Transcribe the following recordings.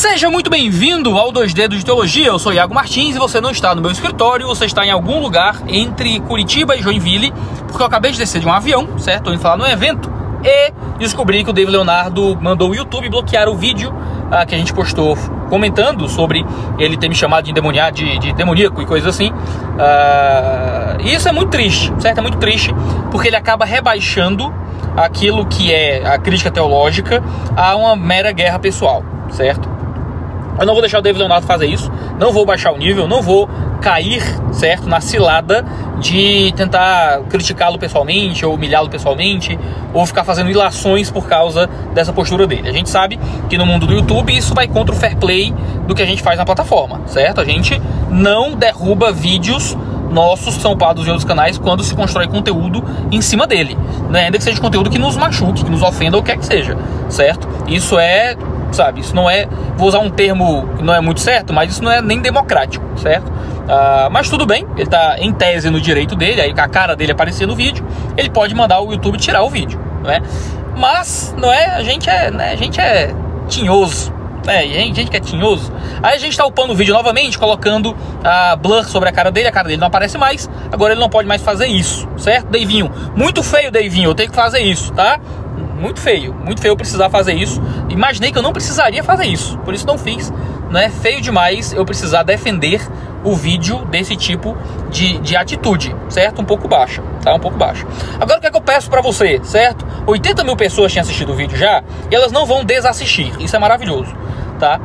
Seja muito bem-vindo ao 2 Dedos de Teologia. Eu sou Iago Martins e você não está no meu escritório, você está em algum lugar entre Curitiba e Joinville, porque eu acabei de descer de um avião, certo? Estou indo falar num evento e descobri que o David Leonardo mandou o YouTube bloquear o vídeo que a gente postou comentando sobre ele ter me chamado de endemoniado, de demoníaco e coisas assim. E isso é muito triste, certo? É muito triste, porque ele acaba rebaixando aquilo que é a crítica teológica a uma mera guerra pessoal, certo? Eu não vou deixar o David Leonardo fazer isso, não vou baixar o nível, não vou cair, certo, na cilada de tentar criticá-lo pessoalmente, ou humilhá-lo pessoalmente, ou ficar fazendo ilações por causa dessa postura dele. A gente sabe que no mundo do YouTube isso vai contra o fair play do que a gente faz na plataforma, certo? A gente não derruba vídeos nossos que são upados em outros canais quando se constrói conteúdo em cima dele, né? Ainda que seja conteúdo que nos machuque, que nos ofenda ou o que quer que seja, certo? Isso é, sabe, isso não é, vou usar um termo que não é muito certo, mas isso não é nem democrático, certo? Mas tudo bem, ele tá em tese no direito dele, aí a cara dele aparecer no vídeo, ele pode mandar o YouTube tirar o vídeo, não é? Mas, não é, a gente é tinhoso. Gente que é tinhoso. Aí a gente tá upando o vídeo novamente, colocando a blur sobre a cara dele não aparece mais. Agora ele não pode mais fazer isso, certo, Davinho? Muito feio, Davinho, eu tenho que fazer isso, tá? Muito feio eu precisar fazer isso. Imaginei que eu não precisaria fazer isso, por isso não fiz. Não é feio demais eu precisar defender o vídeo desse tipo de atitude, certo? Um pouco baixa, tá? Um pouco baixa. Agora o que é que eu peço pra você, certo? 80 mil pessoas tinham assistido o vídeo já, e elas não vão desassistir, isso é maravilhoso, tá?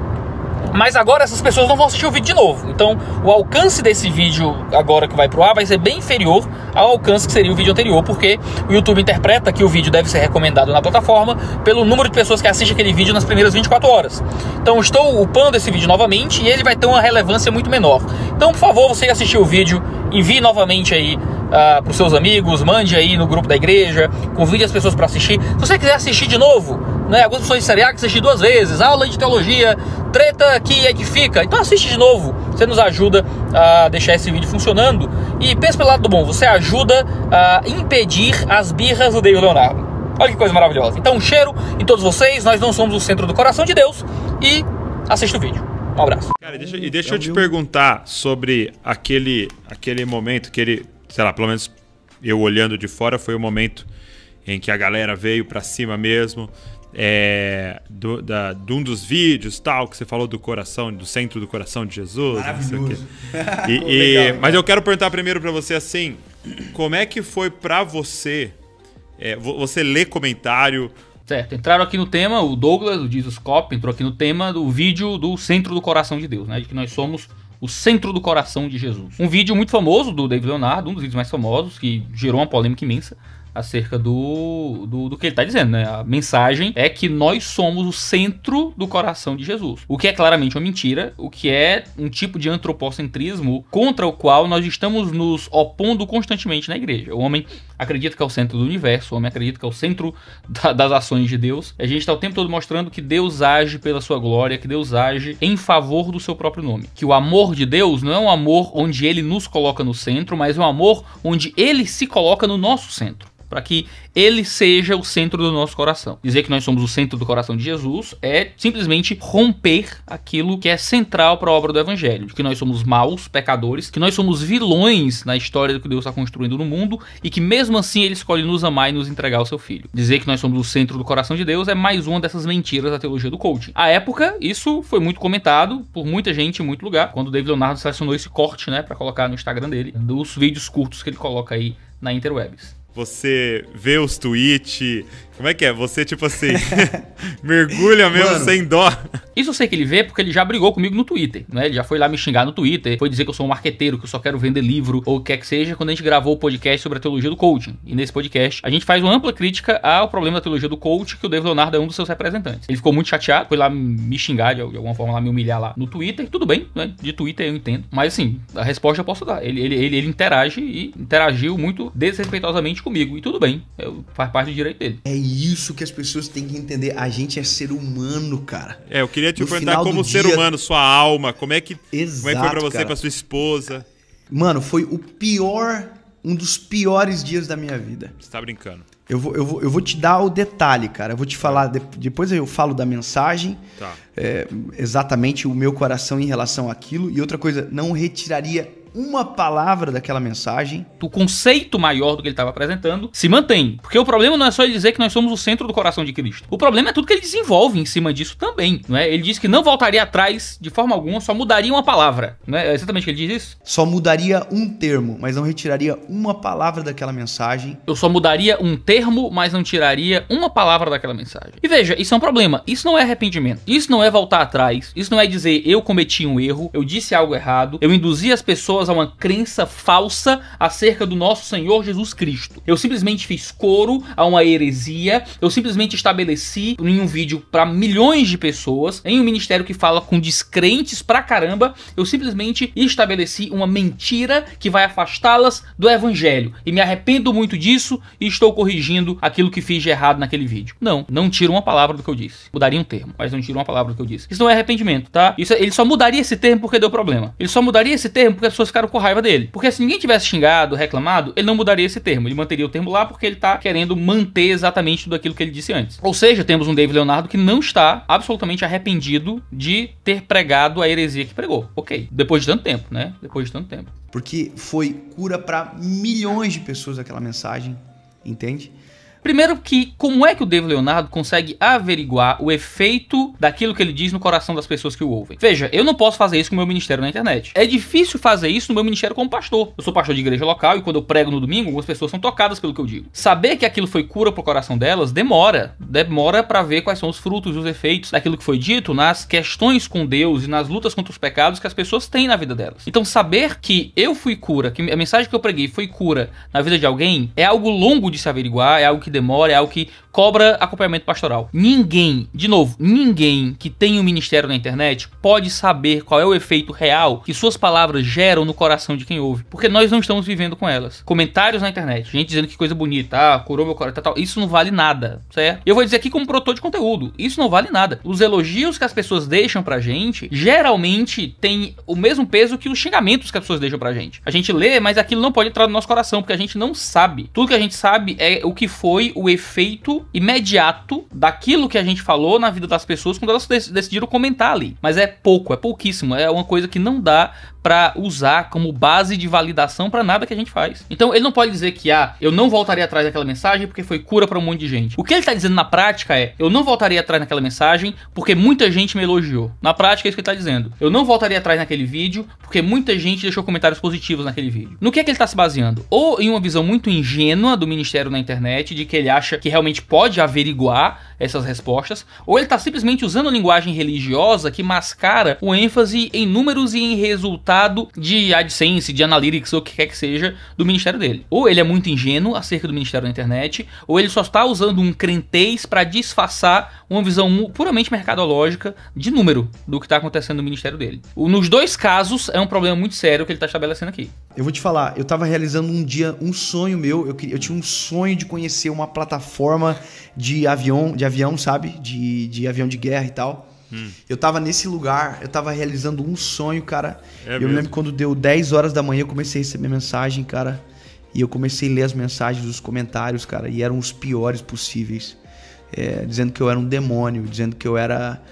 Mas agora essas pessoas não vão assistir o vídeo de novo. Então o alcance desse vídeo agora que vai pro ar vai ser bem inferior ao alcance que seria o vídeo anterior, porque o YouTube interpreta que o vídeo deve ser recomendado na plataforma pelo número de pessoas que assistem aquele vídeo nas primeiras 24 horas. Então estou upando esse vídeo novamente e ele vai ter uma relevância muito menor. Então, por favor, você que assistiu o vídeo, envie novamente aí para os seus amigos, mande aí no grupo da igreja, convide as pessoas para assistir. Se você quiser assistir de novo, né, algumas pessoas disseram que assistir 2 vezes, aula de teologia, treta que edifica, então assiste de novo, você nos ajuda a deixar esse vídeo funcionando. E pense pelo lado do bom, você ajuda a impedir as birras do David Leonardo. Olha que coisa maravilhosa. Então um cheiro em todos vocês, nós não somos o centro do coração de Deus, e assista o vídeo. Um abraço. Cara, deixa eu te perguntar sobre aquele momento que ele, sei lá, pelo menos eu olhando de fora, foi o momento em que a galera veio pra cima mesmo, de um dos vídeos, tal, que você falou do coração, do centro do coração de Jesus. Maravilhoso. Legal, mas eu quero perguntar primeiro pra você assim, como é que foi pra você, você ler comentário? Certo, entraram aqui no tema, o Douglas, o Jesus Cop, entrou aqui no tema do vídeo do centro do coração de Deus, né? De que nós somos o centro do coração de Jesus. Um vídeo muito famoso do David Leonardo, um dos vídeos mais famosos, que gerou uma polêmica imensa acerca do que ele está dizendo, né? A mensagem é que nós somos o centro do coração de Jesus. O que é claramente uma mentira, o que é um tipo de antropocentrismo contra o qual nós estamos nos opondo constantemente na igreja. O homem acredita que é o centro do universo, o homem acredita que é o centro das ações de Deus. A gente está o tempo todo mostrando que Deus age pela sua glória, que Deus age em favor do seu próprio nome. Que o amor de Deus não é um amor onde ele nos coloca no centro, mas é um amor onde ele se coloca no nosso centro, para que ele seja o centro do nosso coração. Dizer que nós somos o centro do coração de Jesus é simplesmente romper aquilo que é central para a obra do evangelho, de que nós somos maus, pecadores, que nós somos vilões na história do que Deus está construindo no mundo e que mesmo assim ele escolhe nos amar e nos entregar o seu filho. Dizer que nós somos o centro do coração de Deus é mais uma dessas mentiras da teologia do coaching. À época, isso foi muito comentado por muita gente em muito lugar, quando o David Leonardo selecionou esse corte, né, para colocar no Instagram dele, dos vídeos curtos que ele coloca aí na interwebs. Você vê os tweets, como é que é? Você, tipo assim, mergulha mesmo, mano, sem dó. Isso eu sei que ele vê porque ele já brigou comigo no Twitter, né? Ele já foi lá me xingar no Twitter, foi dizer que eu sou um marqueteiro, que eu só quero vender livro, ou o que quer que seja, quando a gente gravou o podcast sobre a teologia do coaching. E nesse podcast, a gente faz uma ampla crítica ao problema da teologia do coaching, que o David Leonardo é um dos seus representantes. Ele ficou muito chateado, foi lá me xingar, de alguma forma lá me humilhar lá no Twitter. Tudo bem, né? De Twitter eu entendo. Mas assim, a resposta eu posso dar. Ele interage e interagiu muito desrespeitosamente comigo. E tudo bem, faz parte do direito dele. É isso que as pessoas têm que entender. A gente é ser humano, cara. Eu queria te perguntar como ser humano, sua alma, como é que foi pra você, cara, pra sua esposa? Mano, foi um dos piores dias da minha vida. Você tá brincando? Eu vou te dar o detalhe, cara. Eu vou te falar, depois eu falo da mensagem, Tá. exatamente o meu coração em relação àquilo. E outra coisa, não retiraria uma palavra daquela mensagem. O conceito maior do que ele estava apresentando se mantém. Porque o problema não é só ele dizer que nós somos o centro do coração de Cristo. O problema é tudo que ele desenvolve em cima disso também, não é? Ele diz que não voltaria atrás de forma alguma, só mudaria uma palavra. Não é exatamente o que ele diz isso? Só mudaria um termo, mas não retiraria uma palavra daquela mensagem. Eu só mudaria um termo, mas não tiraria uma palavra daquela mensagem. E veja, isso é um problema. Isso não é arrependimento. Isso não é voltar atrás. Isso não é dizer eu cometi um erro, eu disse algo errado, eu induzi as pessoas a uma crença falsa acerca do nosso Senhor Jesus Cristo. Eu simplesmente fiz coro a uma heresia, eu simplesmente estabeleci em um vídeo para milhões de pessoas, em um ministério que fala com descrentes pra caramba, eu simplesmente estabeleci uma mentira que vai afastá-las do evangelho. E me arrependo muito disso e estou corrigindo aquilo que fiz de errado naquele vídeo. Não tiro uma palavra do que eu disse. Mudaria um termo, mas não tiro uma palavra do que eu disse. Isso não é arrependimento, tá? Ele só mudaria esse termo porque deu problema. Ele só mudaria esse termo porque as pessoas ficaram com raiva dele. Porque se ninguém tivesse xingado, reclamado, ele não mudaria esse termo. Ele manteria o termo lá porque ele tá querendo manter exatamente tudo aquilo que ele disse antes. Ou seja, temos um David Leonardo que não está absolutamente arrependido de ter pregado a heresia que pregou. Ok. Depois de tanto tempo, né? Depois de tanto tempo. Porque foi cura para milhões de pessoas aquela mensagem, entende? Primeiro que, como é que o David Leonardo consegue averiguar o efeito daquilo que ele diz no coração das pessoas que o ouvem? Veja, eu não posso fazer isso com o meu ministério na internet. É difícil fazer isso no meu ministério como pastor. Eu sou pastor de igreja local e quando eu prego no domingo, algumas pessoas são tocadas pelo que eu digo. Saber que aquilo foi cura pro coração delas demora para ver quais são os frutos e os efeitos daquilo que foi dito nas questões com Deus e nas lutas contra os pecados que as pessoas têm na vida delas. Então saber que eu fui cura, que a mensagem que eu preguei foi cura na vida de alguém, é algo longo de se averiguar, é algo que demora, é algo que cobra acompanhamento pastoral. Ninguém que tem um ministério na internet pode saber qual é o efeito real que suas palavras geram no coração de quem ouve, porque nós não estamos vivendo com elas. Comentários na internet, gente dizendo que coisa bonita, curou meu coração, tal, isso não vale nada, certo? Eu vou dizer aqui como produtor de conteúdo, isso não vale nada. Os elogios que as pessoas deixam pra gente, geralmente tem o mesmo peso que os xingamentos que as pessoas deixam pra gente. A gente lê, mas aquilo não pode entrar no nosso coração, porque a gente não sabe. Tudo que a gente sabe é o que foi o efeito imediato daquilo que a gente falou na vida das pessoas quando elas decidiram comentar ali. Mas é pouco, é pouquíssimo, é uma coisa que não dá pra usar como base de validação pra nada que a gente faz. Então ele não pode dizer que eu não voltaria atrás daquela mensagem porque foi cura pra um monte de gente. O que ele tá dizendo na prática é, eu não voltaria atrás naquela mensagem porque muita gente me elogiou. Na prática é isso que ele tá dizendo. Eu não voltaria atrás naquele vídeo porque muita gente deixou comentários positivos naquele vídeo. No que é que ele tá se baseando? Ou em uma visão muito ingênua do ministério na internet, de que ele acha que realmente pode averiguar essas respostas, ou ele tá simplesmente usando a linguagem religiosa que mascara o ênfase em números e em resultados de AdSense, de Analytics ou o que quer que seja do ministério dele. Ou ele é muito ingênuo acerca do ministério na internet, ou ele só está usando um crentez para disfarçar uma visão puramente mercadológica de número do que está acontecendo no ministério dele. Nos dois casos é um problema muito sério que ele está estabelecendo aqui. Eu vou te falar, eu tava realizando um dia um sonho meu, eu tinha um sonho de conhecer uma plataforma de avião, sabe? De avião de guerra e tal. Eu tava nesse lugar, eu tava realizando um sonho, cara. Eu me lembro quando deu 10 horas da manhã, eu comecei a receber mensagem, cara. E eu comecei a ler as mensagens, os comentários, cara. E eram os piores possíveis. Dizendo que eu era um demônio, dizendo que eu era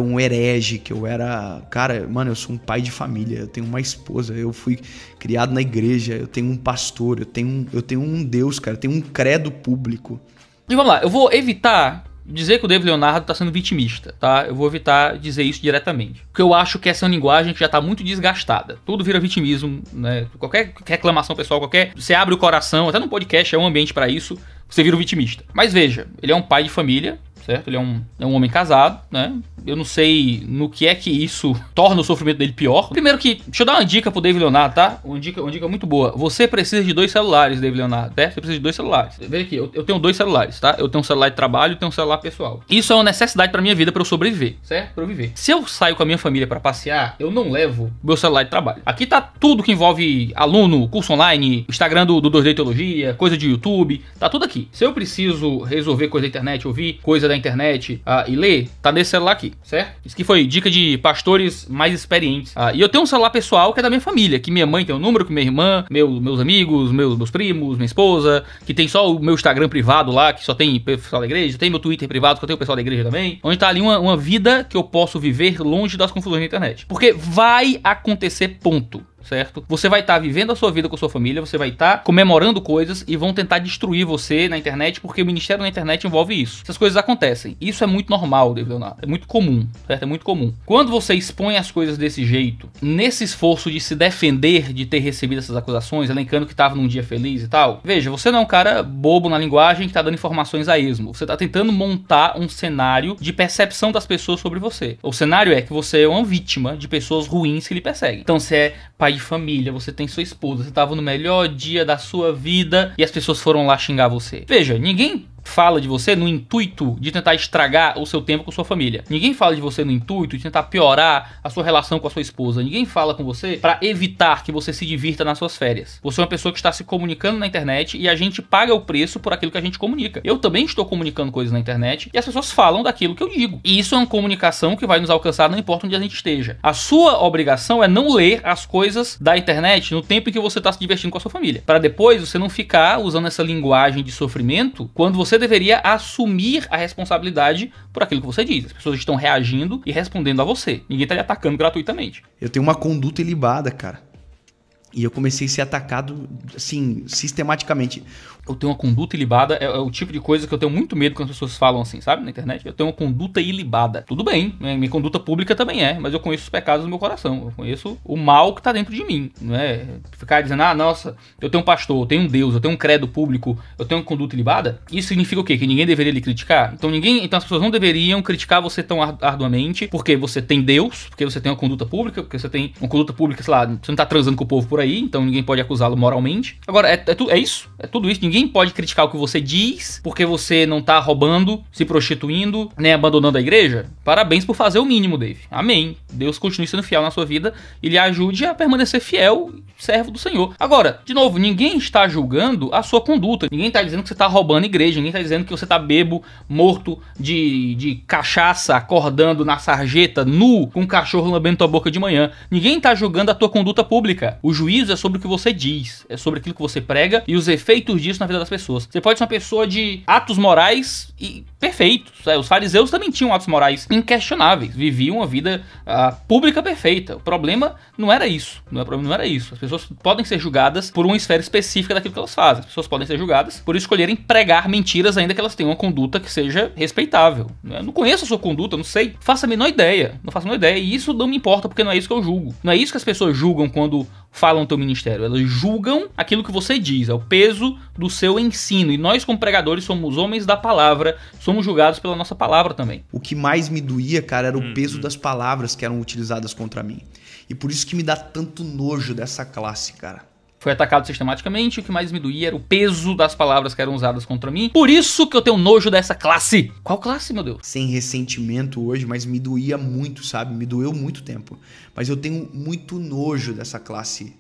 um herege, que eu era... Cara, mano, eu sou um pai de família, eu tenho uma esposa, eu fui criado na igreja, eu tenho um pastor, eu tenho um Deus, cara, eu tenho um credo público. E vamos lá, eu vou evitar dizer que o David Leonardo está sendo vitimista, tá? Eu vou evitar dizer isso diretamente. Porque eu acho que essa é uma linguagem que já está muito desgastada. Tudo vira vitimismo, né? Qualquer reclamação pessoal, você abre o coração, até no podcast é um ambiente para isso, você vira um vitimista. Mas veja, ele é um pai de família, certo? Ele é um homem casado, né? Eu não sei no que é que isso torna o sofrimento dele pior. Primeiro que, deixa eu dar uma dica pro David Leonardo, tá? Uma dica muito boa. Você precisa de 2 celulares, David Leonardo, certo? Você precisa de 2 celulares. Veja aqui, eu tenho 2 celulares, tá? Eu tenho um celular de trabalho e tenho um celular pessoal. Isso é uma necessidade pra minha vida, pra eu sobreviver, certo? Pra eu viver. Se eu saio com a minha família pra passear, eu não levo meu celular de trabalho. Aqui tá tudo que envolve aluno, curso online, Instagram do 2D Teologia, coisa de YouTube, tá tudo aqui. Se eu preciso resolver coisa da internet, ouvir coisa da da internet e ler, tá nesse celular aqui, certo? Isso aqui foi dica de pastores mais experientes. E eu tenho um celular pessoal que é da minha família, que minha mãe tem um número, que minha irmã, meus amigos, meus primos, minha esposa, que tem só o meu Instagram privado lá, que só tem pessoal da igreja, tem meu Twitter privado, que eu tenho o pessoal da igreja também, onde tá ali uma vida que eu posso viver longe das confusões da internet. Porque vai acontecer, ponto. Certo? Você vai estar vivendo a sua vida com a sua família, você vai estar comemorando coisas e vão tentar destruir você na internet, porque o ministério na internet envolve isso. Essas coisas acontecem. Isso é muito normal, David Leonardo. É muito comum, certo? É muito comum. Quando você expõe as coisas desse jeito, nesse esforço de se defender de ter recebido essas acusações, elencando que estava num dia feliz e tal, veja, você não é um cara bobo na linguagem que está dando informações a esmo. Você está tentando montar um cenário de percepção das pessoas sobre você. O cenário é que você é uma vítima de pessoas ruins que lhe perseguem. Então você é pai de família, você tem sua esposa, você estava no melhor dia da sua vida e as pessoas foram lá xingar você. Veja, ninguém fala de você no intuito de tentar estragar o seu tempo com sua família. Ninguém fala de você no intuito de tentar piorar a sua relação com a sua esposa. Ninguém fala com você para evitar que você se divirta nas suas férias. Você é uma pessoa que está se comunicando na internet e a gente paga o preço por aquilo que a gente comunica. Eu também estou comunicando coisas na internet e as pessoas falam daquilo que eu digo. E isso é uma comunicação que vai nos alcançar não importa onde a gente esteja. A sua obrigação é não ler as coisas da internet no tempo em que você está se divertindo com a sua família. Para depois você não ficar usando essa linguagem de sofrimento quando você deveria assumir a responsabilidade por aquilo que você diz. As pessoas estão reagindo e respondendo a você. Ninguém está lhe atacando gratuitamente. Eu tenho uma conduta ilibada, cara. E eu comecei a ser atacado, assim, sistematicamente. Eu tenho uma conduta ilibada, é o tipo de coisa que eu tenho muito medo quando as pessoas falam assim, sabe, na internet. Eu tenho uma conduta ilibada. Tudo bem, né? Minha conduta pública também é, mas eu conheço os pecados do meu coração. Eu conheço o mal que tá dentro de mim, não é? Ficar dizendo, nossa, eu tenho um pastor, eu tenho um Deus, eu tenho um credo público, eu tenho uma conduta ilibada. Isso significa o quê? Que ninguém deveria lhe criticar? Então as pessoas não deveriam criticar você tão arduamente, porque você tem Deus, porque você tem uma conduta pública, porque você tem uma conduta pública, sei lá, você não tá transando com o povo por aí, então ninguém pode acusá-lo moralmente. Agora, é isso, é tudo isso. Ninguém pode criticar o que você diz, porque você não tá roubando, se prostituindo, nem abandonando a igreja. Parabéns por fazer o mínimo, Dave. Amém. Deus continue sendo fiel na sua vida e lhe ajude a permanecer fiel, servo do Senhor. Agora, de novo, ninguém está julgando a sua conduta. Ninguém tá dizendo que você tá roubando a igreja. Ninguém tá dizendo que você tá bebo, morto de cachaça, acordando na sarjeta, nu, com um cachorro lambendo tua boca de manhã. Ninguém tá julgando a tua conduta pública. O juízo é sobre o que você diz, é sobre aquilo que você prega e os efeitos disso na vida das pessoas. Você pode ser uma pessoa de atos morais e perfeitos. Os fariseus também tinham atos morais inquestionáveis, viviam uma vida pública perfeita. O problema não era isso. Não era isso. As pessoas podem ser julgadas por uma esfera específica daquilo que elas fazem. As pessoas podem ser julgadas por escolherem pregar mentiras, ainda que elas tenham uma conduta que seja respeitável. Eu não conheço a sua conduta, não sei. Faço a menor ideia. Não faço a menor ideia. E isso não me importa, porque não é isso que eu julgo. Não é isso que as pessoas julgam quando falam no teu ministério. Elas julgam aquilo que você diz. É o peso do seu ensino. E nós, como pregadores, somos homens da palavra. Somos julgados pela nossa palavra também. O que mais me doía, cara, era o peso das palavras que eram utilizadas contra mim. E por isso que me dá tanto nojo dessa classe, cara. Foi atacado sistematicamente, o que mais me doía era o peso das palavras que eram usadas contra mim. Por isso que eu tenho nojo dessa classe. Qual classe, meu Deus? Sem ressentimento hoje, mas me doía muito, sabe? Me doeu muito tempo. Mas eu tenho muito nojo dessa classe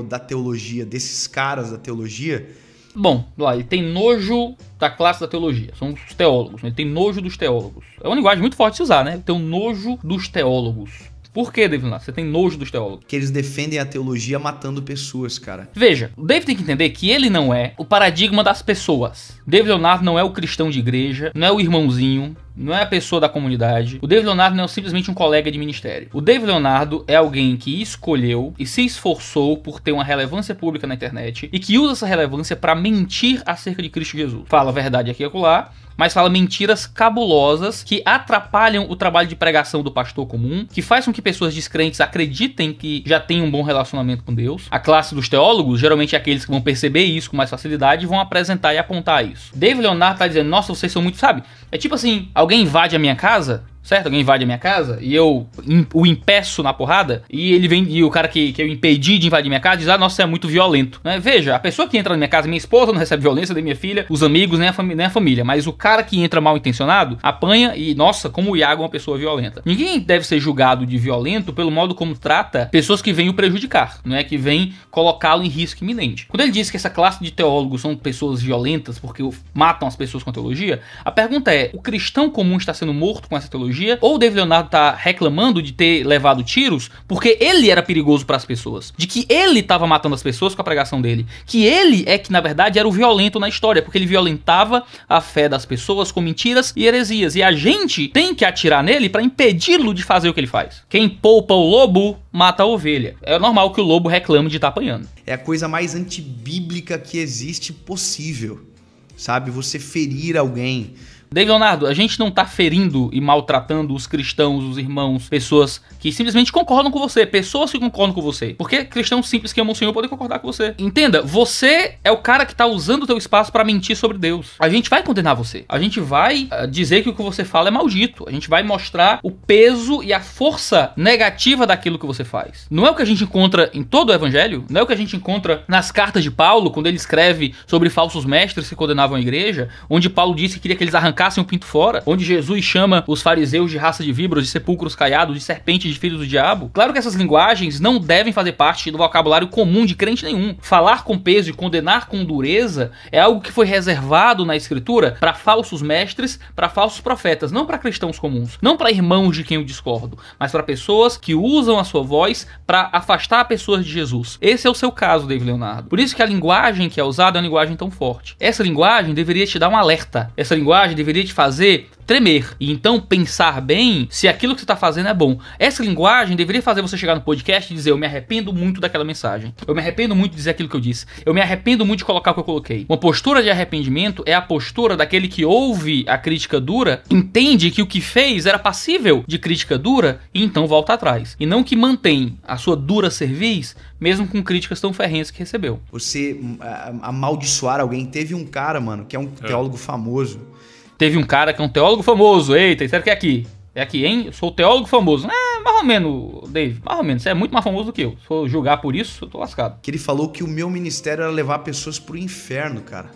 da teologia, desses caras da teologia. Bom, lá, ele tem nojo da classe da teologia. São os teólogos, ele tem nojo dos teólogos. É uma linguagem muito forte de se usar, né? Ele tem um nojo dos teólogos. Por que, David Leonardo? Você tem nojo dos teólogos? Que eles defendem a teologia matando pessoas, cara. Veja, o David tem que entender que ele não é o paradigma das pessoas. David Leonardo não é o cristão de igreja, não é o irmãozinho, não é a pessoa da comunidade. O David Leonardo não é simplesmente um colega de ministério. O David Leonardo é alguém que escolheu e se esforçou por ter uma relevância pública na internet e que usa essa relevância para mentir acerca de Cristo Jesus. Fala a verdade aqui e acolá, mas fala mentiras cabulosas que atrapalham o trabalho de pregação do pastor comum, que faz com que pessoas descrentes acreditem que já têm um bom relacionamento com Deus. A classe dos teólogos, geralmente é aqueles que vão perceber isso com mais facilidade e vão apresentar e apontar isso. David Leonardo tá dizendo, nossa, vocês são muito, sabe? É tipo assim, alguém invade a minha casa certo? Alguém invade a minha casa e eu o impeço na porrada e ele vem e o cara que eu impedi de invadir minha casa diz, nossa, você é muito violento, né? Veja, a pessoa que entra na minha casa, minha esposa não recebe violência, nem minha filha, os amigos, nem a família, mas o cara que entra mal intencionado apanha e, nossa, como o Iago é uma pessoa violenta. Ninguém deve ser julgado de violento pelo modo como trata pessoas que vêm o prejudicar, não é? Que vêm colocá-lo em risco iminente. Quando ele diz que essa classe de teólogos são pessoas violentas porque matam as pessoas com a teologia, a pergunta é, o cristão comum está sendo morto com essa teologia ou o David Leonardo está reclamando de ter levado tiros porque ele era perigoso para as pessoas, de que ele estava matando as pessoas com a pregação dele, que ele é que na verdade era o violento na história, porque ele violentava a fé das pessoas com mentiras e heresias, e a gente tem que atirar nele para impedi-lo de fazer o que ele faz. Quem poupa o lobo mata a ovelha. É normal que o lobo reclame de estar apanhando. É a coisa mais antibíblica que existe possível, sabe? Você ferir alguém. David Leonardo, a gente não tá ferindo e maltratando os cristãos, os irmãos, pessoas que simplesmente concordam com você, pessoas que concordam com você. Porque cristãos simples que amam o Senhor podem concordar com você. Entenda, você é o cara que tá usando o teu espaço pra mentir sobre Deus. A gente vai condenar você. A gente vai dizer que o que você fala é maldito. A gente vai mostrar o peso e a força negativa daquilo que você faz. Não é o que a gente encontra em todo o evangelho, não é o que a gente encontra nas cartas de Paulo, quando ele escreve sobre falsos mestres que condenavam a igreja, onde Paulo disse que queria que eles arrancassem o pinto fora, onde Jesus chama os fariseus de raça de víboras, de sepulcros caiados, de serpentes, de filhos do diabo. Claro que essas linguagens não devem fazer parte do vocabulário comum de crente nenhum. Falar com peso e condenar com dureza é algo que foi reservado na escritura para falsos mestres, para falsos profetas, não para cristãos comuns, não para irmãos de quem eu discordo, mas para pessoas que usam a sua voz para afastar pessoas de Jesus. Esse é o seu caso, David Leonardo. Por isso que a linguagem que é usada é uma linguagem tão forte. Essa linguagem deveria te dar um alerta. Essa linguagem deveria te fazer tremer e então pensar bem se aquilo que você está fazendo é bom. Essa linguagem deveria fazer você chegar no podcast e dizer, eu me arrependo muito daquela mensagem, eu me arrependo muito de dizer aquilo que eu disse, eu me arrependo muito de colocar o que eu coloquei. Uma postura de arrependimento é a postura daquele que ouve a crítica dura, entende que o que fez era passível de crítica dura e então volta atrás, e não que mantém a sua dura cerviz mesmo com críticas tão ferrenhas que recebeu. Você amaldiçoar alguém. Teve um cara, mano, que é um teólogo famoso. Teve um cara que é um teólogo famoso. Eita, será que é aqui? É aqui, hein? Eu sou teólogo famoso. Mais ou menos, Dave. Mais ou menos. Você é muito mais famoso do que eu. Se eu julgar por isso, eu tô lascado. Que ele falou que o meu ministério era levar pessoas pro inferno, cara.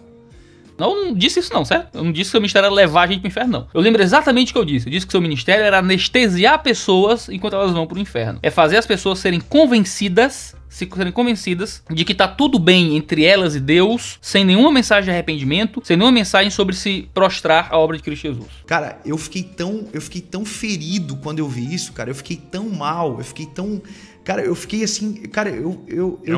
Não, eu não disse isso não, certo? Eu não disse que seu ministério era levar a gente pro inferno, não. Eu lembro exatamente o que eu disse. Eu disse que seu ministério era anestesiar pessoas enquanto elas vão pro inferno. É fazer as pessoas serem convencidas de que tá tudo bem entre elas e Deus, sem nenhuma mensagem de arrependimento, sem nenhuma mensagem sobre se prostrar à obra de Cristo Jesus. Cara, eu fiquei tão ferido quando eu vi isso, cara. Eu fiquei tão mal, Cara, eu fiquei assim... Cara, eu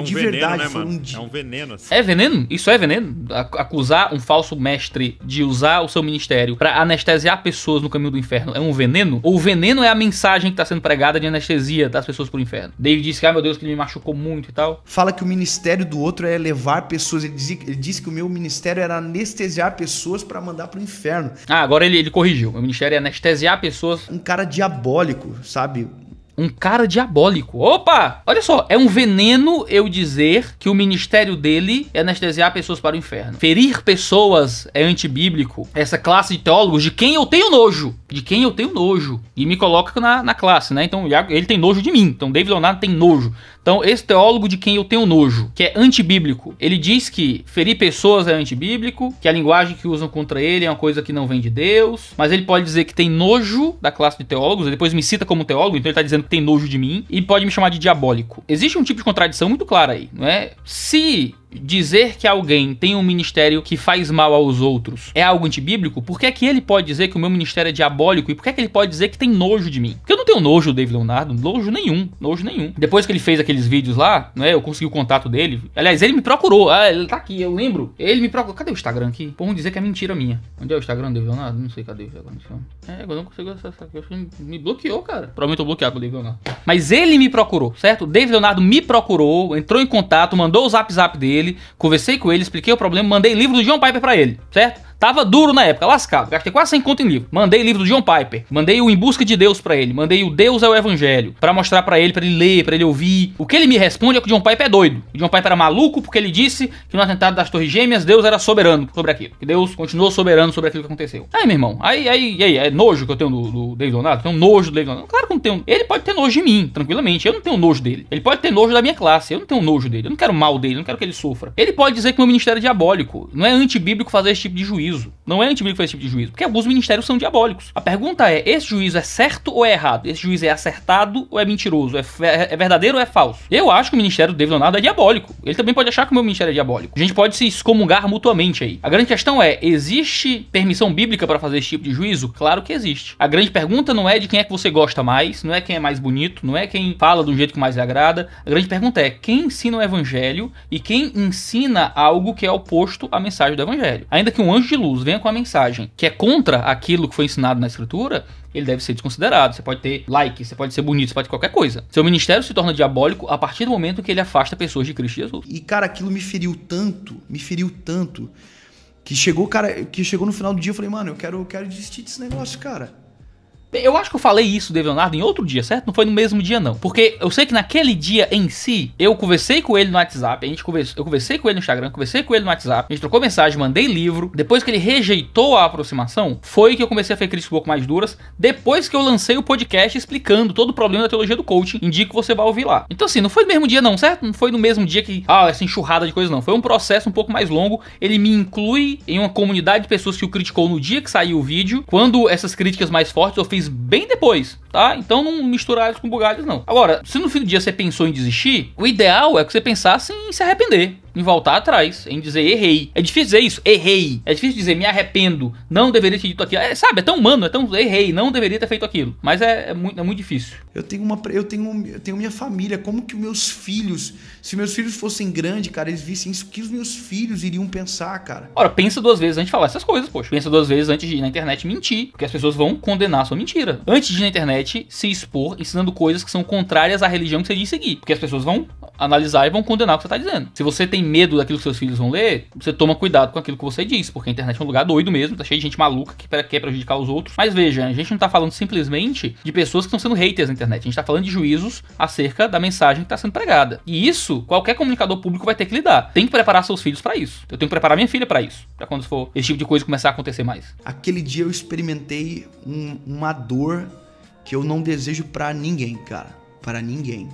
de veneno, verdade... Né, mano? É um veneno, assim. É veneno? Isso é veneno? Acusar um falso mestre de usar o seu ministério pra anestesiar pessoas no caminho do inferno é um veneno? Ou o veneno é a mensagem que tá sendo pregada de anestesia das pessoas pro inferno? David disse que, meu Deus, que ele me machucou muito e tal. Fala que o ministério do outro é levar pessoas... Ele disse que o meu ministério era anestesiar pessoas pra mandar pro inferno. Agora ele corrigiu. O ministério é anestesiar pessoas... Um cara diabólico, sabe? Um cara diabólico. Opa! Olha só, é um veneno eu dizer que o ministério dele é anestesiar pessoas para o inferno. Ferir pessoas é antibíblico. Essa classe de teólogos de quem eu tenho nojo. E me coloca na classe, né? Então ele tem nojo de mim. Então David Leonardo tem nojo. Então esse teólogo de quem eu tenho nojo, que é antibíblico, ele diz que ferir pessoas é antibíblico, que a linguagem que usam contra ele é uma coisa que não vem de Deus, mas ele pode dizer que tem nojo da classe de teólogos, ele depois me cita como teólogo, então ele tá dizendo que tem nojo de mim, e pode me chamar de diabólico. Existe um tipo de contradição muito clara aí, não é? Se dizer que alguém tem um ministério que faz mal aos outros é algo antibíblico, por que é que ele pode dizer que o meu ministério é diabólico? E por que é que ele pode dizer que tem nojo de mim? Porque eu não tenho nojo do David Leonardo, nojo nenhum. Depois que ele fez aqueles vídeos lá, né, eu consegui o contato dele. Aliás, ele me procurou. Ele tá aqui, eu lembro. Ele me procurou. Cadê o Instagram aqui? Vamos dizer que é mentira minha. Onde é o Instagram do David Leonardo? Não sei cadê o Instagram. Eu não consigo acessar aqui. Me bloqueou, cara. Provavelmente eu bloqueado com o David Leonardo. Mas ele me procurou, certo? O David Leonardo me procurou, entrou em contato, mandou o zap dele, conversei com ele, expliquei o problema, mandei livro do John Piper pra ele, certo? Tava duro na época, lascado. Gastei quase 100 conto em livro. Mandei livro do John Piper. Mandei o Em Busca de Deus pra ele. Mandei o Deus é o Evangelho. Pra mostrar pra ele ler, pra ele ouvir. O que ele me responde é que o John Piper é doido. O John Piper era maluco porque ele disse que no atentado das Torres Gêmeas Deus era soberano sobre aquilo. Que Deus continuou soberano sobre aquilo que aconteceu. Aí, meu irmão, aí, é nojo que eu tenho do David Leonardo? Tenho nojo do David Leonardo? Claro que eu não tenho. Ele pode ter nojo de mim, tranquilamente. Eu não tenho nojo dele. Ele pode ter nojo da minha classe. Eu não tenho nojo dele. Eu não quero mal dele. Eu não quero que ele sofra. Ele pode dizer que meu ministério é diabólico. Não é antibíblico fazer esse tipo de juízo. Não é antibíblico fazer esse tipo de juízo. Porque alguns ministérios são diabólicos. A pergunta é, esse juízo é certo ou é errado? Esse juízo é acertado ou é mentiroso? É verdadeiro ou é falso? Eu acho que o ministério do David Leonardo é diabólico. Ele também pode achar que o meu ministério é diabólico. A gente pode se excomungar mutuamente aí. A grande questão é, existe permissão bíblica para fazer esse tipo de juízo? Claro que existe. A grande pergunta não é de quem é que você gosta mais, não é quem é mais bonito, não é quem fala do jeito que mais lhe agrada. A grande pergunta é quem ensina o evangelho e quem ensina algo que é oposto à mensagem do evangelho. Ainda que um anjo de luz venha com a mensagem que é contra aquilo que foi ensinado na escritura, ele deve ser desconsiderado. Você pode ter like, você pode ser bonito, você pode ter qualquer coisa. Seu ministério se torna diabólico a partir do momento que ele afasta pessoas de Cristo Jesus. E, cara, aquilo me feriu tanto, que chegou no final do dia eu falei, mano, eu quero desistir desse negócio, cara. Eu acho que eu falei isso, David Leonardo, em outro dia, certo? Não foi no mesmo dia, não. Porque eu sei que naquele dia em si, eu conversei com ele no WhatsApp, eu conversei com ele no Instagram, conversei com ele no WhatsApp, a gente trocou mensagem, mandei livro. Depois que ele rejeitou a aproximação, foi que eu comecei a fazer críticas um pouco mais duras. Depois que eu lancei o podcast explicando todo o problema da teologia do coaching, indico que você vai ouvir lá. Então assim, não foi no mesmo dia não, certo? Não foi no mesmo dia que, essa enxurrada de coisas não. Foi um processo um pouco mais longo. Ele me inclui em uma comunidade de pessoas que o criticou no dia que saiu o vídeo. Quando essas críticas mais fortes eu fiz bem depois, tá? Então não misturar eles com bugalhos, não. Agora, se no fim do dia você pensou em desistir, o ideal é que você pensasse em se arrepender, em voltar atrás, em dizer errei. É difícil dizer isso, errei. É difícil dizer me arrependo, não deveria ter dito aquilo. Sabe, é tão humano, é tão errei, não deveria ter feito aquilo. Mas é muito difícil. Eu tenho minha família, como que meus filhos, se meus filhos fossem grandes, cara, eles vissem isso, o que os meus filhos iriam pensar, cara? Ora, pensa duas vezes antes de falar essas coisas, poxa. Pensa duas vezes antes de ir na internet mentir, porque as pessoas vão condenar a sua mentira. Antes de ir na internet se expor ensinando coisas que são contrárias à religião que você diz seguir, porque as pessoas vão analisar e vão condenar o que você tá dizendo. Se você tem medo daquilo que seus filhos vão ler, você toma cuidado com aquilo que você diz, porque a internet é um lugar doido mesmo, tá cheio de gente maluca que quer prejudicar os outros. Mas veja, a gente não tá falando simplesmente de pessoas que estão sendo haters na internet, a gente tá falando de juízos acerca da mensagem que tá sendo pregada. E isso, qualquer comunicador público vai ter que lidar. Tem que preparar seus filhos pra isso. Eu tenho que preparar minha filha pra isso, pra quando for esse tipo de coisa começar a acontecer mais. Aquele dia eu experimentei uma dor que eu não desejo pra ninguém, cara. Para ninguém.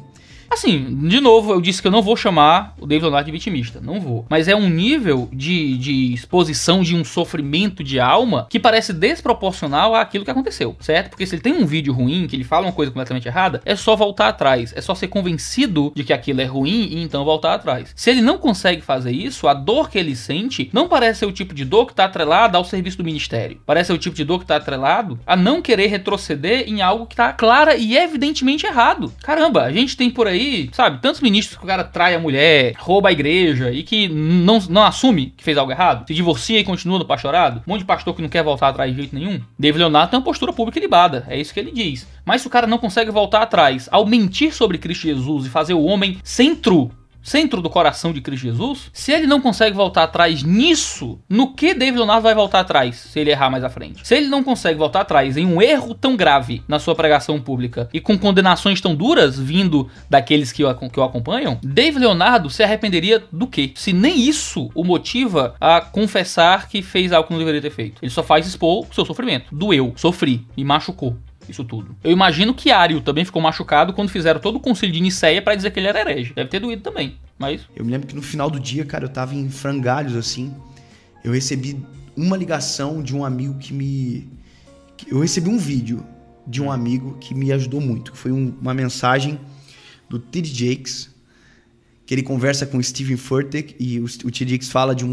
Assim, de novo, eu disse que eu não vou chamar o David Leonardo de vitimista, não vou. Mas é um nível de exposição de um sofrimento de alma que parece desproporcional àquilo que aconteceu, certo? Porque se ele tem um vídeo ruim, que ele fala uma coisa completamente errada, é só voltar atrás, é só ser convencido de que aquilo é ruim e então voltar atrás. Se ele não consegue fazer isso, a dor que ele sente não parece ser o tipo de dor que está atrelada ao serviço do ministério. Parece ser o tipo de dor que está atrelado a não querer retroceder em algo que está clara e evidentemente errado. Caramba, a gente tem por aí, sabe, tantos ministros que o cara trai a mulher, rouba a igreja e que não assume que fez algo errado, se divorcia e continua no pastorado. Um monte de pastor que não quer voltar atrás de jeito nenhum. David Leonardo tem uma postura pública ilibada, é isso que ele diz. Mas se o cara não consegue voltar atrás ao mentir sobre Cristo Jesus e fazer o homem centro do coração de Cristo Jesus, se ele não consegue voltar atrás nisso, no que David Leonardo vai voltar atrás se ele errar mais à frente? Se ele não consegue voltar atrás em um erro tão grave na sua pregação pública e com condenações tão duras vindo daqueles que o acompanham, David Leonardo se arrependeria do quê? Se nem isso o motiva a confessar que fez algo que não deveria ter feito. Ele só faz expor o seu sofrimento. Doeu, sofri, me machucou. Isso tudo. Eu imagino que Ário também ficou machucado quando fizeram todo o concílio de Nicéia pra dizer que ele era herege. Deve ter doído também, mas... Eu me lembro que no final do dia, cara, eu tava em frangalhos, assim. Eu recebi uma ligação de um amigo eu recebi um vídeo de um amigo que me ajudou muito. Que foi uma mensagem do T.D. Jakes, que ele conversa com o Steven Furtick, e o T.D. Jakes fala de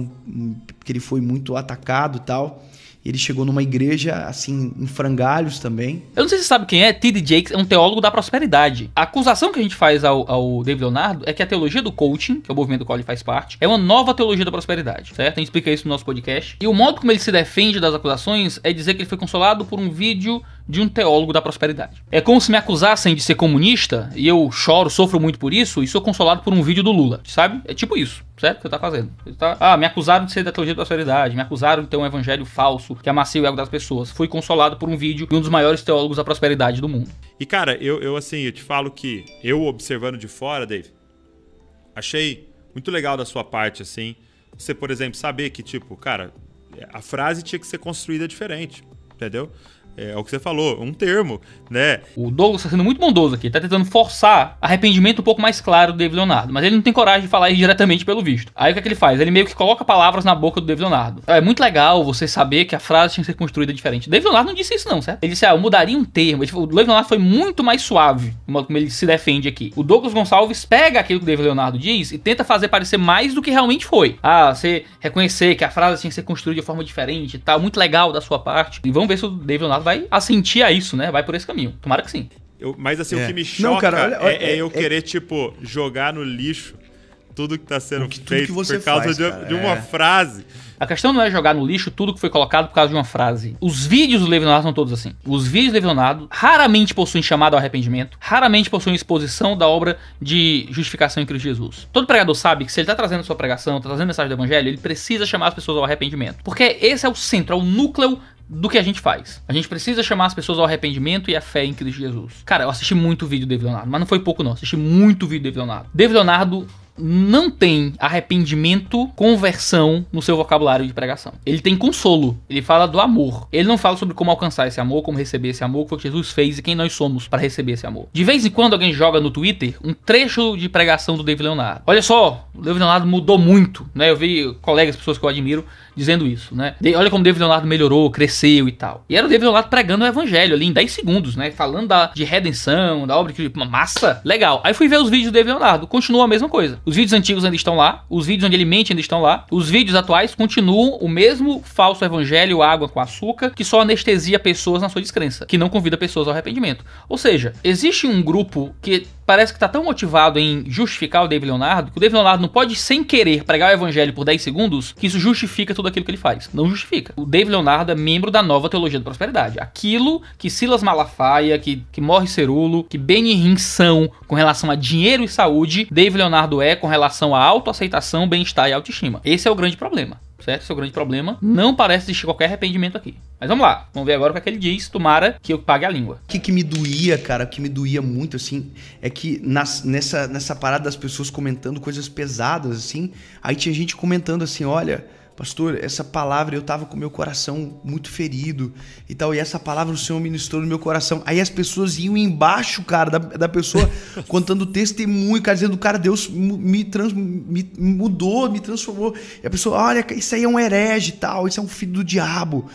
que ele foi muito atacado e tal. Ele chegou numa igreja, assim, em frangalhos também. Eu não sei se você sabe quem é. T.D. Jakes é um teólogo da prosperidade. A acusação que a gente faz ao David Leonardo é que a teologia do coaching, que é o movimento do qual ele faz parte, é uma nova teologia da prosperidade, certo? A gente explica isso no nosso podcast. E o modo como ele se defende das acusações é dizer que ele foi consolado por um vídeo de um teólogo da prosperidade. É como se me acusassem de ser comunista, e eu choro, sofro muito por isso, e sou consolado por um vídeo do Lula, sabe? É tipo isso, certo? Que você tá fazendo. Me acusaram de ser da teologia da prosperidade, me acusaram de ter um evangelho falso, que amacia o ego das pessoas. Fui consolado por um vídeo de um dos maiores teólogos da prosperidade do mundo. E cara, eu te falo que eu observando de fora, Dave, achei muito legal da sua parte, assim, você, por exemplo, saber que, tipo, cara, a frase tinha que ser construída diferente, entendeu? É o que você falou, um termo, né? O Douglas está sendo muito bondoso aqui, tá tentando forçar arrependimento um pouco mais claro do David Leonardo, mas ele não tem coragem de falar isso diretamente pelo visto. Aí o que é que ele faz? Ele meio que coloca palavras na boca do David Leonardo. É muito legal você saber que a frase tinha que ser construída diferente. O David Leonardo não disse isso não, certo? Ele disse, eu mudaria um termo. O David Leonardo foi muito mais suave, como ele se defende aqui. O Douglas Gonçalves pega aquilo que o David Leonardo diz e tenta fazer parecer mais do que realmente foi. Você reconhecer que a frase tinha que ser construída de forma diferente e tal, muito legal da sua parte. E vamos ver se o David Leonardo vai assentir a isso, né? Vai por esse caminho. Tomara que sim. Mas assim, o que me choca é eu querer, tipo, jogar no lixo tudo que tá sendo feito por causa de uma frase. A questão não é jogar no lixo tudo que foi colocado por causa de uma frase. Os vídeos do David Leonardo são todos assim. Os vídeos do David Leonardo raramente possuem chamado ao arrependimento, raramente possuem exposição da obra de justificação em Cristo Jesus. Todo pregador sabe que se ele tá trazendo sua pregação, tá trazendo mensagem do evangelho, ele precisa chamar as pessoas ao arrependimento. Porque esse é o centro, é o núcleo do que a gente faz. A gente precisa chamar as pessoas ao arrependimento e à fé em Cristo Jesus. Cara, eu assisti muito vídeo do David Leonardo, mas não foi pouco não, assisti muito vídeo do David Leonardo. David Leonardo não tem arrependimento, conversão no seu vocabulário de pregação. Ele tem consolo, ele fala do amor. Ele não fala sobre como alcançar esse amor, como receber esse amor, o que Jesus fez e quem nós somos para receber esse amor. De vez em quando alguém joga no Twitter um trecho de pregação do David Leonardo. Olha só, o David Leonardo mudou muito, né? Eu vi colegas, pessoas que eu admiro, dizendo isso, né? Olha como o David Leonardo melhorou, cresceu e tal. E era o David Leonardo pregando o evangelho ali em 10 segundos, né? Falando de redenção, da obra que... Massa, legal. Aí fui ver os vídeos do David Leonardo, continua a mesma coisa. Os vídeos antigos ainda estão lá, os vídeos onde ele mente ainda estão lá, os vídeos atuais continuam o mesmo falso evangelho, água com açúcar, que só anestesia pessoas na sua descrença, que não convida pessoas ao arrependimento. Ou seja, existe um grupo que parece que está tão motivado em justificar o David Leonardo, que o David Leonardo não pode, sem querer, pregar o evangelho por 10 segundos, que isso justifica tudo aquilo que ele faz. Não justifica. O David Leonardo é membro da nova teologia da prosperidade. Aquilo que Silas Malafaia, que Morris Cerulo, que Benny Hinn são com relação a dinheiro e saúde, David Leonardo é com relação a autoaceitação, bem-estar e autoestima. Esse é o grande problema. Certo? Esse é o grande problema. Não parece existir qualquer arrependimento aqui. Mas vamos lá. Vamos ver agora o que é que ele diz. Tomara que eu pague a língua. O que me doía, cara, o que me doía muito, assim, é que nessa parada das pessoas comentando coisas pesadas, assim, aí tinha gente comentando assim, olha... Pastor, essa palavra eu tava com meu coração muito ferido e tal, e essa palavra o Senhor ministrou no meu coração. Aí as pessoas iam embaixo, cara, da pessoa contando testemunho, cara, dizendo, cara, Deus me mudou, me transformou. E a pessoa, olha, isso aí é um herege e tal, isso é um filho do diabo.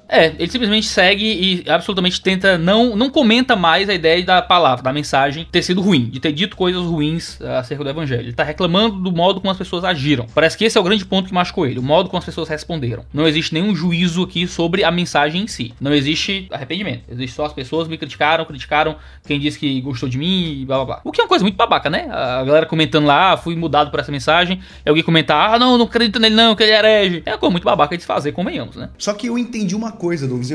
Ele simplesmente segue e absolutamente tenta, não comenta mais a ideia da palavra, da mensagem ter sido ruim, de ter dito coisas ruins acerca do evangelho. Ele tá reclamando do modo como as pessoas agiram. Parece que esse é o grande ponto que machucou ele, o modo como as pessoas responderam. Não existe nenhum juízo aqui sobre a mensagem em si. Não existe arrependimento. Existe só as pessoas me criticaram quem disse que gostou de mim e blá blá blá. O que é uma coisa muito babaca, né? A galera comentando lá, fui mudado por essa mensagem, e alguém comentar, não acredito nele não, que ele é herege. É uma coisa muito babaca de se fazer, convenhamos, né? Só que eu entendi uma coisa, Douglas.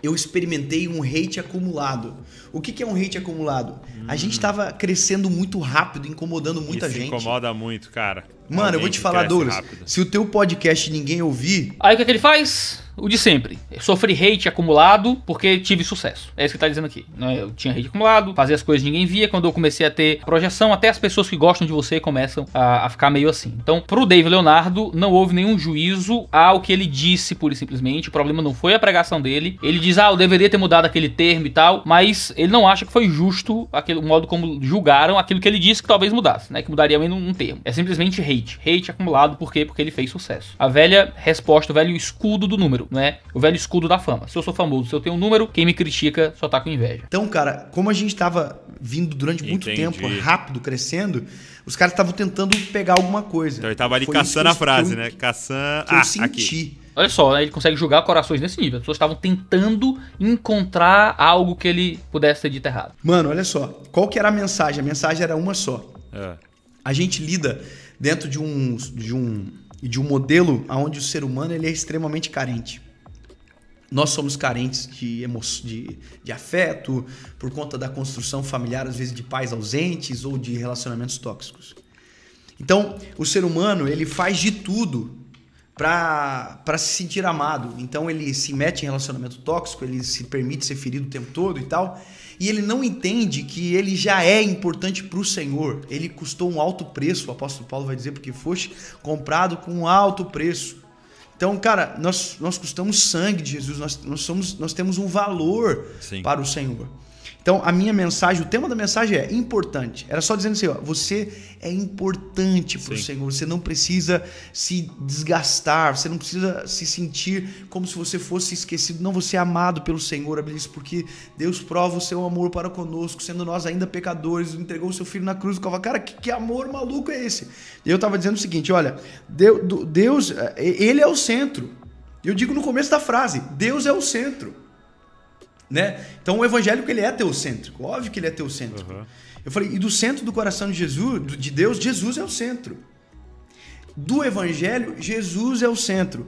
Eu experimentei um hate acumulado. O que é um hate acumulado? A gente tava crescendo muito rápido, incomodando muita gente. Isso incomoda muito, cara. Mano, eu vou te falar, Douglas, se o teu podcast ninguém ouvir... Aí o que é que ele faz? O de sempre. Eu sofri hate acumulado porque tive sucesso. É isso que ele tá dizendo aqui. Eu tinha hate acumulado, fazia as coisas que ninguém via. Quando eu comecei a ter projeção, até as pessoas que gostam de você começam a ficar meio assim. Então, pro David Leonardo, não houve nenhum juízo ao que ele disse, pura e simplesmente. O problema não foi a pregação dele. Ele diz, eu deveria ter mudado aquele termo e tal, mas ele não acha que foi justo o modo como julgaram aquilo que ele disse que talvez mudasse, né? Que mudaria menos um termo. É simplesmente hate. Hate acumulado, por quê? Porque ele fez sucesso. A velha resposta, o velho escudo do número, né? O velho escudo da fama. Se eu sou famoso, se eu tenho um número, quem me critica só tá com inveja. Então, cara, como a gente tava vindo durante muito tempo, rápido, crescendo, os caras estavam tentando pegar alguma coisa. Então ele tava ali caçando a frase, né? Caçando... eu senti. Aqui. Olha só, né? Ele consegue julgar corações nesse nível. As pessoas estavam tentando encontrar algo que ele pudesse ter dito errado. Mano, olha só. Qual que era a mensagem? A mensagem era uma só. A gente lida dentro de um modelo onde o ser humano ele é extremamente carente. Nós somos carentes de afeto, por conta da construção familiar, às vezes de pais ausentes ou de relacionamentos tóxicos. Então, o ser humano, ele faz de tudo para se sentir amado. Então, ele se mete em relacionamento tóxico, ele se permite ser ferido o tempo todo e tal. E ele não entende que ele já é importante para o Senhor. Ele custou um alto preço, o apóstolo Paulo vai dizer, porque foste comprado com um alto preço. Então, cara, nós custamos sangue de Jesus, nós temos um valor para o Senhor. Então, a minha mensagem, o tema da mensagem é importante. Era só dizendo assim, ó, você é importante para o Senhor. Você não precisa se desgastar, você não precisa se sentir como se você fosse esquecido. Não, você é amado pelo Senhor, a Bíblia diz, porque Deus prova o seu amor para conosco, sendo nós ainda pecadores, entregou o seu Filho na cruz do Calvário. Cara, que amor maluco é esse? E eu estava dizendo o seguinte, olha, Deus, ele é o centro. Eu digo no começo da frase, Deus é o centro. Né? Então o evangélico ele é teocêntrico, óbvio que ele é teocêntrico. Eu falei, e do centro do coração de Jesus, de Deus, Jesus é o centro. Do evangelho, Jesus é o centro.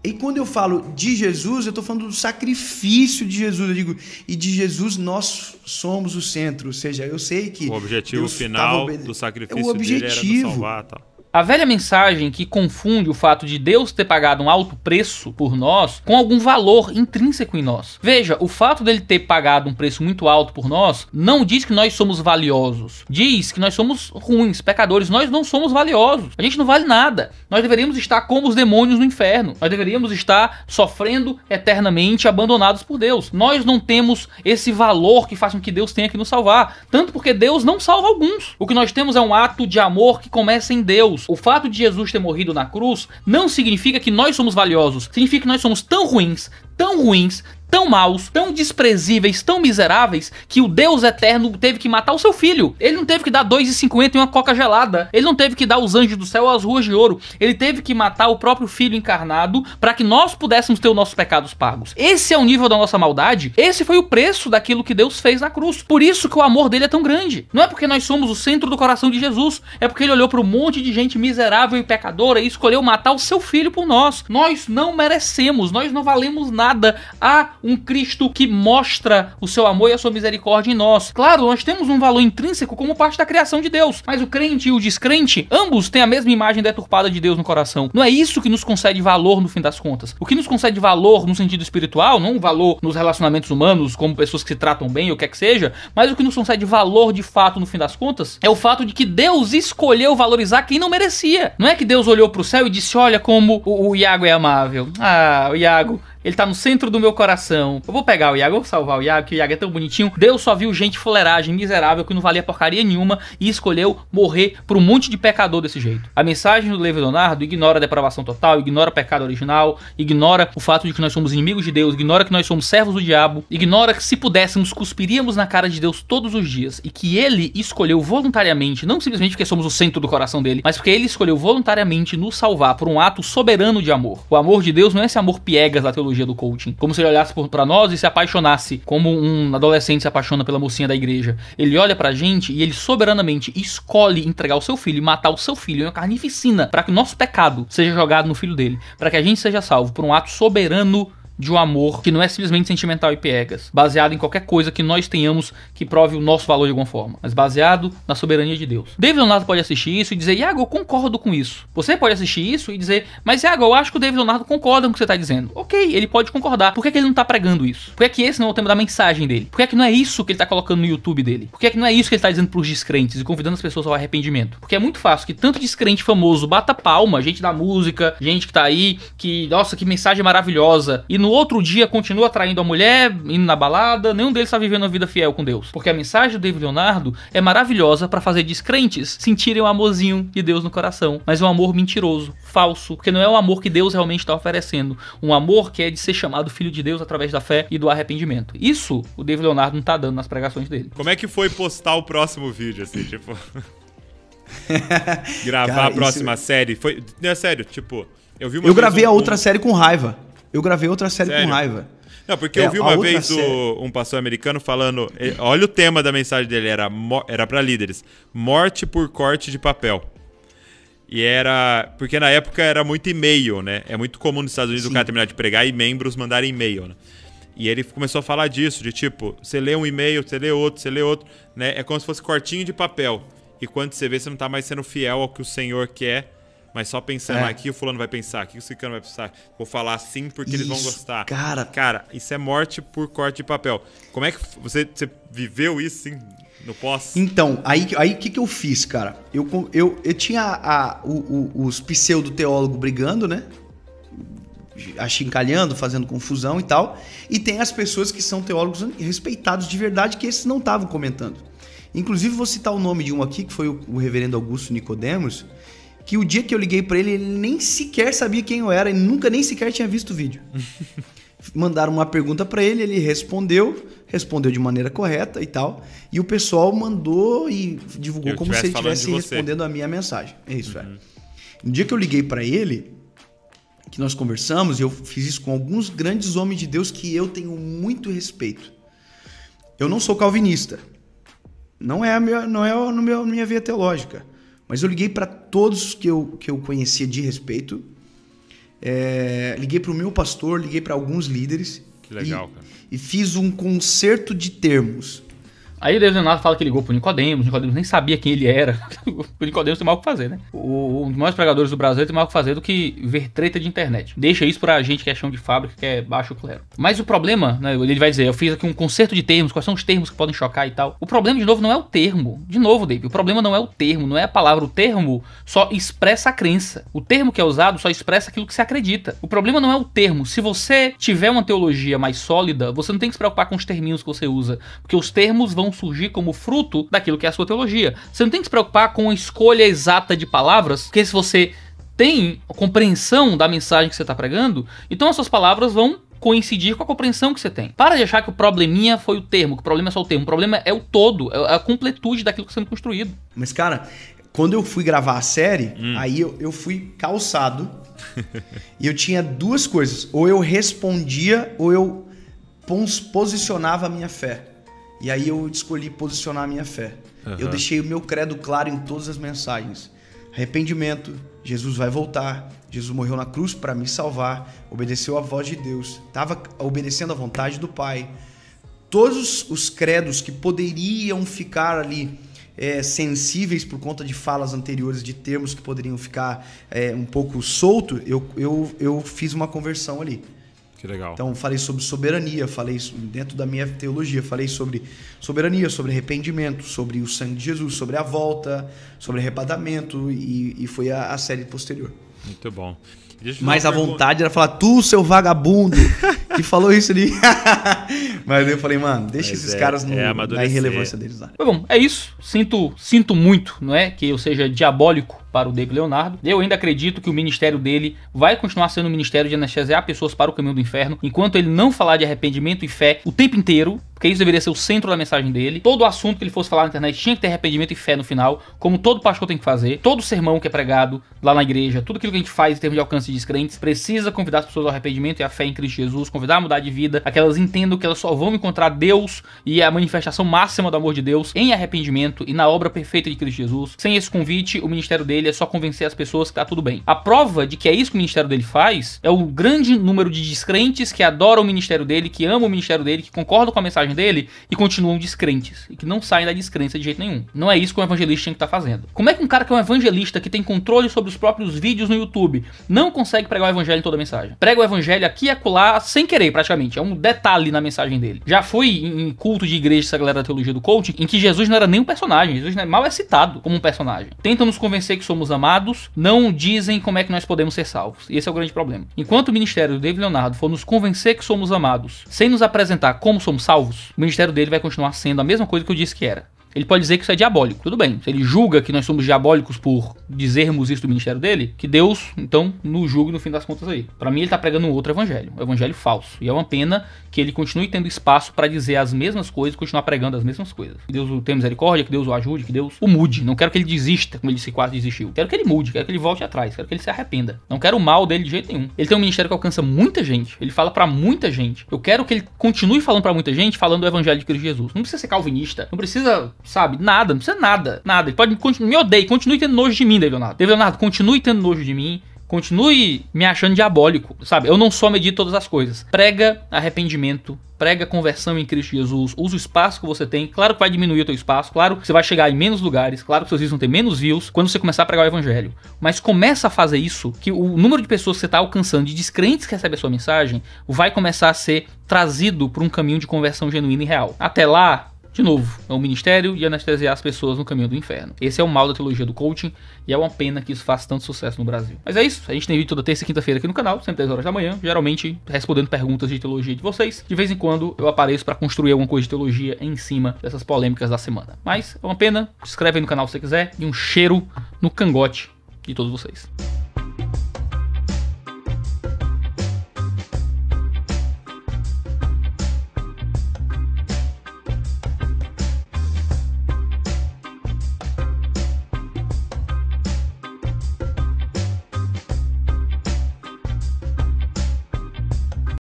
E quando eu falo de Jesus, eu estou falando do sacrifício de Jesus. Eu digo, e de Jesus nós somos o centro. Ou seja, eu sei que o objetivo Deus final do sacrifício o objetivo dele era nos salvar, tal. A velha mensagem que confunde o fato de Deus ter pagado um alto preço por nós com algum valor intrínseco em nós. Veja, o fato dele ter pagado um preço muito alto por nós não diz que nós somos valiosos. Diz que nós somos ruins, pecadores. Nós não somos valiosos. A gente não vale nada. Nós deveríamos estar como os demônios no inferno. Nós deveríamos estar sofrendo eternamente, abandonados por Deus. Nós não temos esse valor que faz com que Deus tenha que nos salvar. Tanto porque Deus não salva alguns. O que nós temos é um ato de amor que começa em Deus. O fato de Jesus ter morrido na cruz não significa que nós somos valiosos. Significa que nós somos tão ruins, tão maus, tão desprezíveis, tão miseráveis, que o Deus eterno teve que matar o seu filho. Ele não teve que dar R$2,50 em uma coca gelada. Ele não teve que dar os anjos do céu às ruas de ouro. Ele teve que matar o próprio filho encarnado para que nós pudéssemos ter os nossos pecados pagos. Esse é o nível da nossa maldade. Esse foi o preço daquilo que Deus fez na cruz. Por isso que o amor dele é tão grande. Não é porque nós somos o centro do coração de Jesus. É porque ele olhou para um monte de gente miserável e pecadora e escolheu matar o seu filho por nós. Nós não merecemos. Nós não valemos nada. Há um Cristo que mostra o seu amor e a sua misericórdia em nós. Claro, nós temos um valor intrínseco como parte da criação de Deus, mas o crente e o descrente, ambos têm a mesma imagem deturpada de Deus no coração. Não é isso que nos concede valor no fim das contas. O que nos concede valor no sentido espiritual, não o valor nos relacionamentos humanos, como pessoas que se tratam bem ou o que é que seja, mas o que nos concede valor de fato no fim das contas é o fato de que Deus escolheu valorizar quem não merecia. Não é que Deus olhou pro céu e disse, olha como o Iago é amável. Ah, o Iago, ele tá no centro do meu coração. Eu vou pegar o Iago, eu vou salvar o Iago, que o Iago é tão bonitinho. Deus só viu gente fuleiragem, miserável, que não valia porcaria nenhuma e escolheu morrer por um monte de pecador desse jeito. A mensagem do Levi Leonardo ignora a depravação total, ignora o pecado original, ignora o fato de que nós somos inimigos de Deus, ignora que nós somos servos do diabo, ignora que se pudéssemos cuspiríamos na cara de Deus todos os dias e que ele escolheu voluntariamente, não simplesmente porque somos o centro do coração dele, mas porque ele escolheu voluntariamente nos salvar por um ato soberano de amor. O amor de Deus não é esse amor piegas da teologia do coaching, como se ele olhasse pra nós e se apaixonasse, como um adolescente se apaixona pela mocinha da igreja. Ele olha pra gente e ele soberanamente escolhe entregar o seu filho e matar o seu filho em uma carnificina para que o nosso pecado seja jogado no filho dele, para que a gente seja salvo por um ato soberano de um amor que não é simplesmente sentimental e piegas, baseado em qualquer coisa que nós tenhamos que prove o nosso valor de alguma forma, mas baseado na soberania de Deus. David Leonardo pode assistir isso e dizer, Iago, eu concordo com isso. Você pode assistir isso e dizer, mas Iago, eu acho que o David Leonardo concorda com o que você está dizendo. Ok, ele pode concordar. Por que ele não está pregando isso? Por que esse não é o tema da mensagem dele? Por que não é isso que ele está colocando no YouTube dele? Por que não é isso que ele está dizendo para os descrentes e convidando as pessoas ao arrependimento? Porque é muito fácil que tanto descrente famoso bata palma, gente da música, gente que tá aí, que, nossa, que mensagem maravilhosa, e no outro dia continua traindo a mulher, indo na balada, nenhum deles está vivendo uma vida fiel com Deus. Porque a mensagem do David Leonardo é maravilhosa para fazer descrentes sentirem o amorzinho de Deus no coração, mas é um amor mentiroso, falso, porque não é o amor que Deus realmente está oferecendo, um amor que é de ser chamado filho de Deus através da fé e do arrependimento. Isso o David Leonardo não tá dando nas pregações dele. Como é que foi postar o próximo vídeo, assim, tipo... gravar Cara, a próxima série? Foi... É sério, tipo... Eu gravei a outra série com raiva. Eu gravei outra série com raiva. Não, porque eu vi uma vez um pastor americano falando... Olha o tema da mensagem dele, era pra líderes. Morte por corte de papel. E era... Porque na época era muito e-mail, né? É muito comum nos Estados Unidos o cara terminar de pregar e membros mandarem e-mail, né? E ele começou a falar disso, de tipo, você lê um e-mail, você lê outro, né? É como se fosse cortinho de papel. E quando você vê, você não tá mais sendo fiel ao que o Senhor quer, mas só pensando, aqui o fulano vai pensar, aqui o ciclano vai pensar, vou falar assim porque eles vão gostar. Cara, isso é morte por corte de papel. Como é que você viveu isso, assim, no pós? Então, aí o que eu fiz, cara? Eu tinha os pseudo-teólogos brigando, né? Achincalhando, fazendo confusão e tal. E tem as pessoas que são teólogos respeitados de verdade, que esses não estavam comentando. Inclusive, vou citar o nome de um aqui, que foi o reverendo Augusto Nicodemos, que o dia que eu liguei pra ele nem sequer sabia quem eu era, e nunca nem sequer tinha visto o vídeo. Mandaram uma pergunta pra ele respondeu de maneira correta e tal, e o pessoal mandou e divulgou como se ele estivesse respondendo a minha mensagem. É isso, No dia que eu liguei pra ele, que nós conversamos, eu fiz isso com alguns grandes homens de Deus que eu tenho muito respeito. Eu não sou calvinista. Não é minha veia teológica. Mas eu liguei para todos que eu conhecia de respeito. Liguei para o meu pastor, liguei para alguns líderes. Que legal, cara. E fiz um concerto de termos. Aí o David Leonardo fala que ligou pro Nicodemos nem sabia quem ele era. O Nicodemos tem mal o que fazer, né? Um dos maiores pregadores do Brasil tem mal o que fazer do que ver treta de internet. Deixa isso pra gente que é chão de fábrica, que é baixo clero. Mas o problema, né, ele vai dizer, eu fiz aqui um concerto de termos, quais são os termos que podem chocar e tal. O problema, de novo, não é o termo. De novo, David, o problema não é o termo, não é a palavra. O termo só expressa a crença. O termo que é usado só expressa aquilo que se acredita. O problema não é o termo. Se você tiver uma teologia mais sólida, você não tem que se preocupar com os terminhos que você usa, porque os termos vão surgir como fruto daquilo que é a sua teologia. Você não tem que se preocupar com a escolha exata de palavras, porque se você tem a compreensão da mensagem que você está pregando, então as suas palavras vão coincidir com a compreensão que você tem. Para de achar que o probleminha foi o termo, que o problema é só o termo. O problema é o todo, é a completude daquilo que está sendo construído. Mas, cara, quando eu fui gravar a série, aí eu fui calçado e eu tinha duas coisas. Ou eu respondia, ou eu posicionava a minha fé. E aí eu escolhi posicionar a minha fé. Eu deixei o meu credo claro em todas as mensagens. Arrependimento, Jesus vai voltar, Jesus morreu na cruz para me salvar, obedeceu à voz de Deus, estava obedecendo à vontade do Pai. Todos os credos que poderiam ficar ali sensíveis por conta de falas anteriores, de termos que poderiam ficar um pouco solto, eu fiz uma conversão ali. Que legal. Então, falei sobre soberania, falei dentro da minha teologia, falei sobre soberania, sobre arrependimento, sobre o sangue de Jesus, sobre a volta, sobre arrebatamento, e foi a série posterior. Muito bom. Mas a vontade era falar, tu, seu vagabundo, que falou isso ali. Mas eu falei, mano, deixa esses caras na irrelevância deles lá. Bom, é isso. Sinto muito, não é, que eu seja diabólico para o David Leonardo. Eu ainda acredito que o ministério dele vai continuar sendo um ministério de anestesiar pessoas para o caminho do inferno, enquanto ele não falar de arrependimento e fé o tempo inteiro, porque isso deveria ser o centro da mensagem dele. Todo assunto que ele fosse falar na internet tinha que ter arrependimento e fé no final, como todo pastor tem que fazer. Todo sermão que é pregado lá na igreja, tudo aquilo que a gente faz em termos de alcance de descrentes, precisa convidar as pessoas ao arrependimento e à fé em Cristo Jesus, convidar a mudar de vida, a que elas entendam que elas só vão encontrar Deus e a manifestação máxima do amor de Deus em arrependimento e na obra perfeita de Cristo Jesus. Sem esse convite, o ministério dele é só convencer as pessoas que tá tudo bem. A prova de que é isso que o ministério dele faz é o grande número de descrentes que adoram o ministério dele, que amam o ministério dele, que concordam com a mensagem dele e continuam descrentes, e que não saem da descrença de jeito nenhum. Não é isso que um evangelista tinha que estar fazendo. Como é que um cara que é um evangelista, que tem controle sobre os próprios vídeos no YouTube, não consegue pregar o evangelho em toda a mensagem? Prega o evangelho aqui e acolá sem querer, praticamente. É um detalhe na mensagem dele. Já fui em culto de igreja, essa galera da teologia do coaching, em que Jesus não era nem um personagem. Jesus mal é citado como um personagem. Tentam nos convencer que somos amados, não dizem como é que nós podemos ser salvos. E esse é o grande problema. Enquanto o ministério do David Leonardo for nos convencer que somos amados, sem nos apresentar como somos salvos, o ministério dele vai continuar sendo a mesma coisa que eu disse que era. Ele pode dizer que isso é diabólico, tudo bem. Se ele julga que nós somos diabólicos por dizermos isso do ministério dele, que Deus, então, nos julgue no fim das contas aí. Pra mim, ele tá pregando um outro evangelho, um evangelho falso. E é uma pena que ele continue tendo espaço pra dizer as mesmas coisas e continuar pregando as mesmas coisas. Que Deus tenha misericórdia, que Deus o ajude, que Deus o mude. Não quero que ele desista, como ele disse quase desistiu. Quero que ele mude, quero que ele volte atrás, quero que ele se arrependa. Não quero o mal dele de jeito nenhum. Ele tem um ministério que alcança muita gente, ele fala pra muita gente. Eu quero que ele continue falando pra muita gente, falando do evangelho de Cristo Jesus. Não precisa ser calvinista, não precisa sabe? Nada, não precisa nada. Ele pode me odeie, continue tendo nojo de mim, David Leonardo. David Leonardo, continue tendo nojo de mim. Continue me achando diabólico, sabe? Eu não só medito todas as coisas. Prega arrependimento, prega conversão em Cristo Jesus, usa o espaço que você tem. Claro que vai diminuir o teu espaço, claro que você vai chegar em menos lugares, claro que seus vídeos vão ter menos views quando você começar a pregar o evangelho. Mas começa a fazer isso, que o número de pessoas que você está alcançando, de descrentes que recebem a sua mensagem, vai começar a ser trazido por um caminho de conversão genuína e real. Até lá, de novo, é um ministério de anestesiar as pessoas no caminho do inferno. Esse é o mal da teologia do coaching e é uma pena que isso faça tanto sucesso no Brasil. Mas é isso, a gente tem vídeo toda terça e quinta-feira aqui no canal, sempre 10 horas da manhã, geralmente respondendo perguntas de teologia de vocês. De vez em quando eu apareço para construir alguma coisa de teologia em cima dessas polêmicas da semana. Mas é uma pena, se inscreve aí no canal se você quiser e um cheiro no cangote de todos vocês.